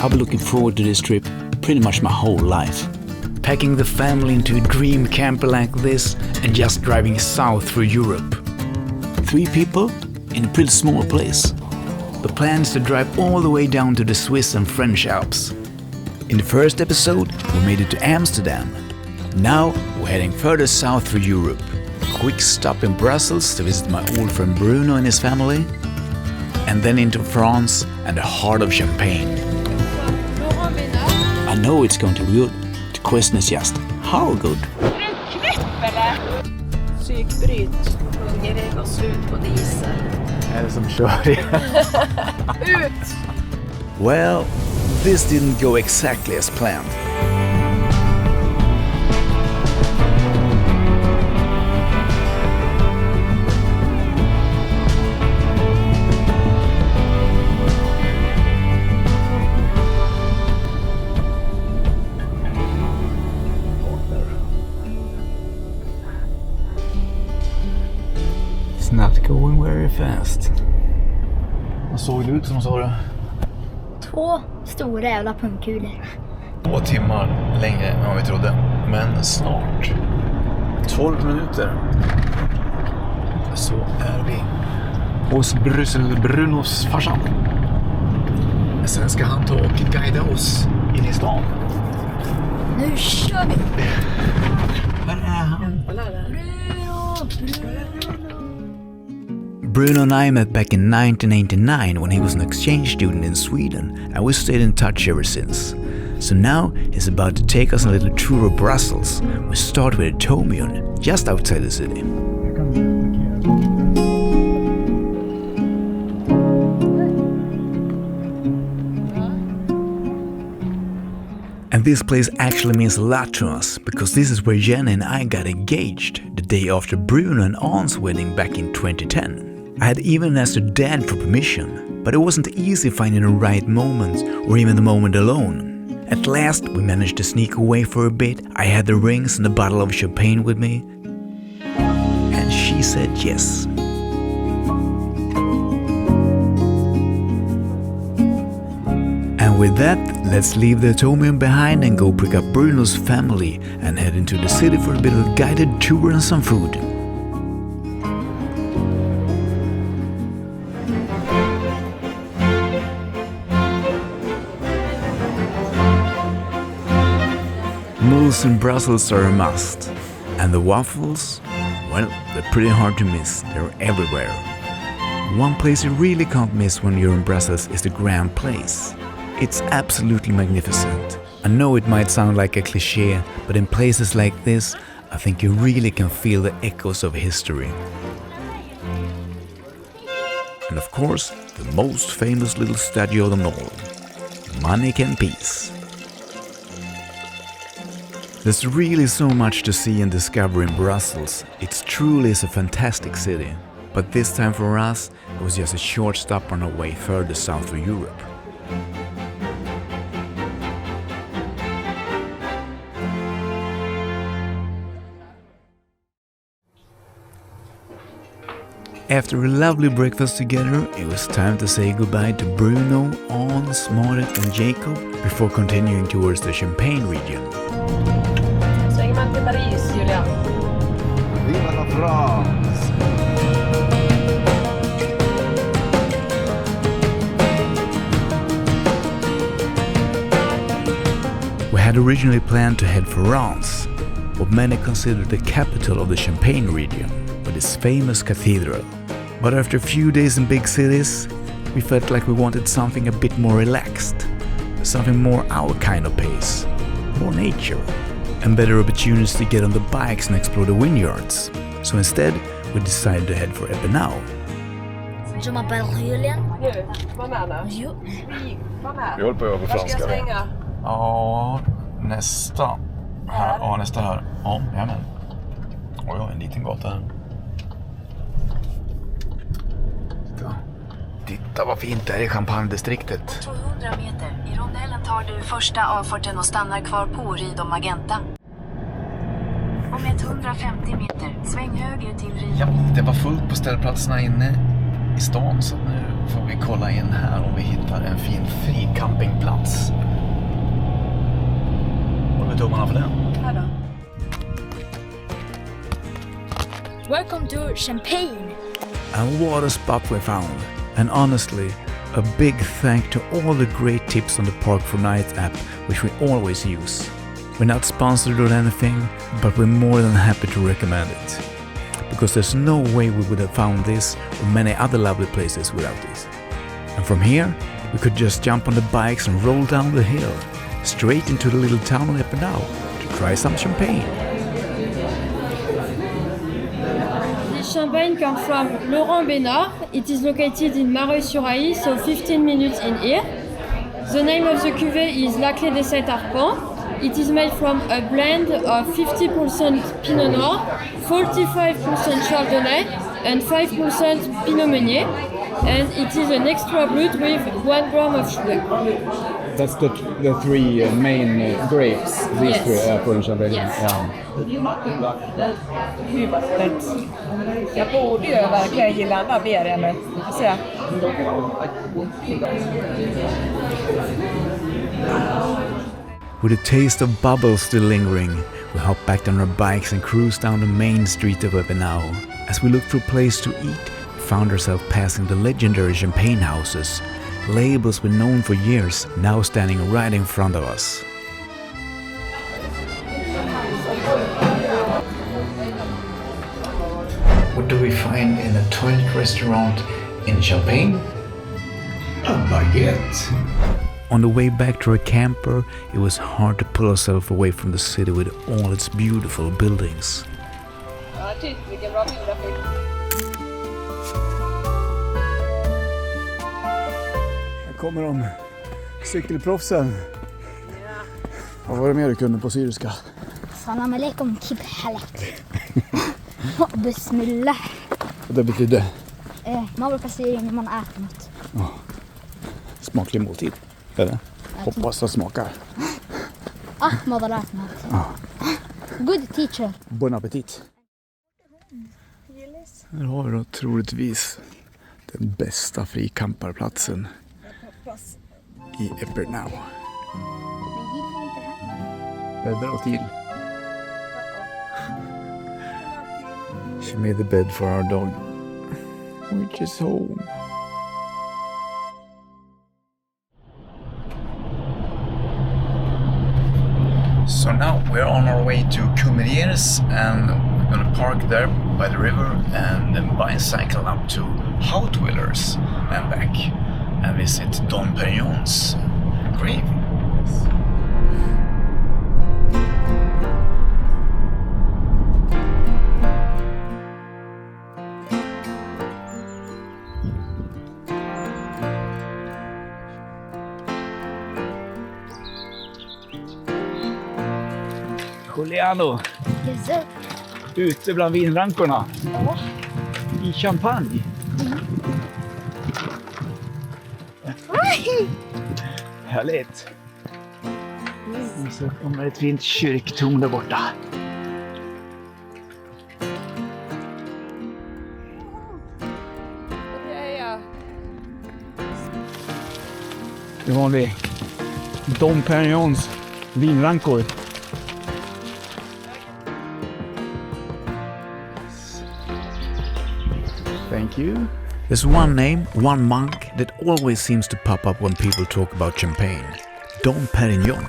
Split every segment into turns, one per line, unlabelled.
I've been looking forward to this trip pretty much my whole life. Packing the family into a dream camper like this and just driving south through Europe. 3 people in a pretty small place. The plan is to drive all the way down to the Swiss and French Alps. In the first episode, we made it to Amsterdam. Now we're heading further south through Europe. A quick stop in Brussels to visit my old friend Bruno and his family. And then into France and the heart of Champagne. I know it's going to be good. The question is just, how good?
Psykbryt. Hungrig och slut på diesel.
Är det som kör?
Ut!
Well, this didn't go exactly as planned. Not going very fast. Vad såg det ut som, sa du?
2 stora jävla pungkulor.
2 timmar längre än vad vi trodde. Men snart. 12 minuter. Så är vi hos Brunos farsan. Sen ska han ta och guida oss in i stan.
Nu kör vi!
Här är han.
Bruno!
Bruno and I met back in 1989 when he was an exchange student in Sweden, and we stayed in touch ever since. So now he's about to take us on a little tour of Brussels. We start with Atomium, just outside the city. And this place actually means a lot to us, because this is where Jenny and I got engaged, the day after Bruno and Ann's wedding back in 2010. I had even asked her dad for permission, but it wasn't easy finding the right moment or even the moment alone. At last we managed to sneak away for a bit. I had the rings and a bottle of champagne with me, and she said yes. And with that, let's leave the Atomium behind and go pick up Bruno's family and head into the city for a bit of a guided tour and some food. Meals in Brussels are a must. And the waffles? Well, they're pretty hard to miss. They're everywhere. One place you really can't miss when you're in Brussels is the Grand Place. It's absolutely magnificent. I know it might sound like a cliché, but in places like this, I think you really can feel the echoes of history. And of course, the most famous little statue of them all, Monarch and Peace. There's really so much to see and discover in Brussels. It truly is a fantastic city. But this time for us, it was just a short stop on our way further south to Europe. After a lovely breakfast together, it was time to say goodbye to Bruno, Hans, Marek and Jacob before continuing towards the Champagne region.
Svänger man till Paris, Julian?
Viva la France! We had originally planned to head for Reims, what many consider the capital of the Champagne region, with its famous cathedral. But after a few days in big cities, we felt like we wanted something a bit more relaxed, something more our kind of pace, more nature, and better opportunities to get on the bikes and explore the vineyards. So instead, we decided to head for Épernay.
Je m'appelle Julian.
Nu, vad menar du?
Jo.
Vad menar
Vi håller på att öva på franska.
Var ska jag svänga?
Ja, nästa. Här. Ja, nästa här. Ja, jajamän. Oj, en liten gata här. Titta vad fint det är i Champagne-distriktet.
200 meter. I rondellen tar du första avfarten och stannar kvar på Ridom Magenta. Om 150 meter, sväng höger till Ridom.
Ja, det var fullt på ställplatserna inne. i stan, så nu får vi kolla in här om vi hittar en fin fri campingplats. Vad tog man för den?
Här då.
Welcome to Champagne.
And what a spot we found. And honestly, a big thank to all the great tips on the Park for Night app, which we always use. We're not sponsored or anything, but we're more than happy to recommend it. Because there's no way we would have found this or many other lovely places without this. And from here, we could just jump on the bikes and roll down the hill, straight into the little town of Épernay to try some champagne.
This champagne comes from Laurent Bénard. It is located in Mareuil-sur-Aille, so 15 minutes in here. The name of the cuvée is La Clé des Sept Arpents. It is made from a blend of 50% Pinot Noir, 45% Chardonnay and 5% Pinot Meunier. And it is an extra brut with 1 gram of sugar.
That's the three main grapes. These
Yes.
three for champagne.
Yes.
Yeah.
Jag borde ju verkligen gilla andra beer, men jag ser.
With a taste of bubbles still lingering, we hop back on our bikes and cruise down the main street of Épernay. As we look for a place to eat, we found ourselves passing the legendary champagne houses, labels we've known for years, now standing right in front of us. What do we find in a toilet restaurant in Champagne? A baguette. On the way back to our camper, it was hard to pull ourselves away from the city with all its beautiful buildings.
Ja, titt vilken bra bild jag fick.
Här kommer de, cykelproffsen. Vad var det mer du kunde på syriska?
Salam alaikum kib halak. Bismillah.
Och det betydde
Man brukar säga när man äter något.
smaklig måltid. Eller? Hoppas det smakar.
Ahmad har lärt mig. Good teacher.
Bon appetit. Här har vi då troligtvis den bästa frikamparplatsen i Épernay. Bäddar och till. She made the bed for our dog, which is home.
So now we're on our way to Cumières, and we're gonna park there by the river and then bicycle up to Hautvillers and back and visit Dom Pérignon's grave. Juliano,
Yes sir.
ute bland vinrankorna. I Champagne. Härligt. Och så kommer ett fint kyrktorn där borta.
Nu har vi Dom Pérignons vinrankor. Thank you.
There's one name, one monk that always seems to pop up when people talk about champagne. Dom Pérignon,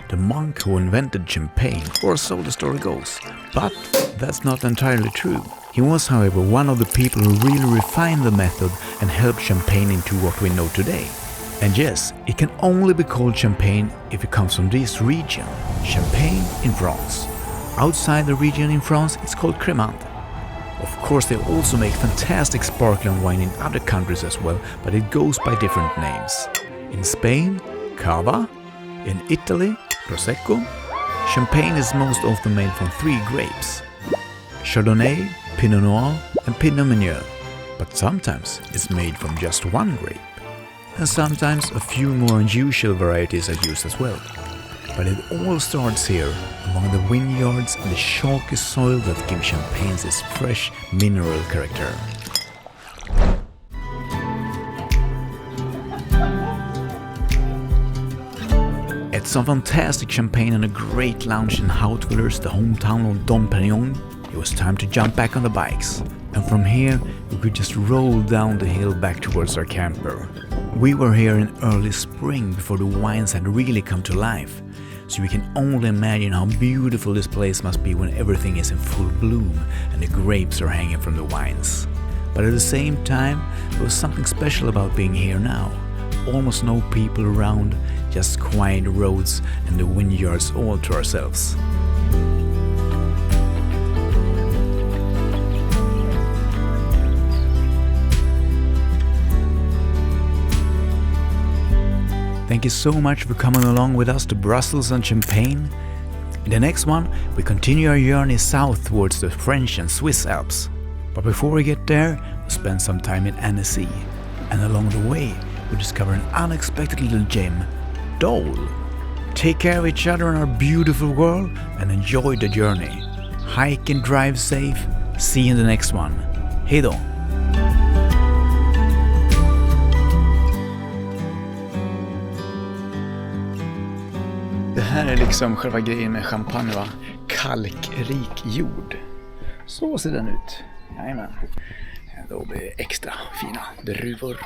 the monk who invented champagne, or so the story goes. But that's not entirely true. He was, however, one of the people who really refined the method and helped champagne into what we know today. And yes, it can only be called champagne if it comes from this region, Champagne in France. Outside the region in France, it's called Crémant. Of course, they also make fantastic sparkling wine in other countries as well, but it goes by different names. In Spain, Cava. In Italy, Prosecco. Champagne is most often made from 3 grapes: Chardonnay, Pinot Noir and Pinot Meunier. But sometimes it's made from just 1 grape. And sometimes a few more unusual varieties are used as well. But it all starts here, among the vineyards and the chalky soil that give champagne its fresh mineral character. With some fantastic champagne and a great lounge in Hautvillers, the hometown of Dom Pérignon, it was time to jump back on the bikes. And from here, we could just roll down the hill back towards our camper. We were here in early spring before the wines had really come to life, so we can only imagine how beautiful this place must be when everything is in full bloom and the grapes are hanging from the vines. But at the same time, there was something special about being here now. Almost no people around, just quiet roads and the vineyards all to ourselves. Thank you so much for coming along with us to Brussels and Champagne. In the next one, we continue our journey south towards the French and Swiss Alps. But before we get there, we'll spend some time in Annecy. And along the way, we discover an unexpected little gem, Dole. Take care of each other in our beautiful world and enjoy the journey. Hike and drive safe. See you in the next one. Hej då! Det här är liksom själva grejen med champagne, va? Kalkrik jord. Så ser den ut. Jajamän. Då blir det extra fina druvor.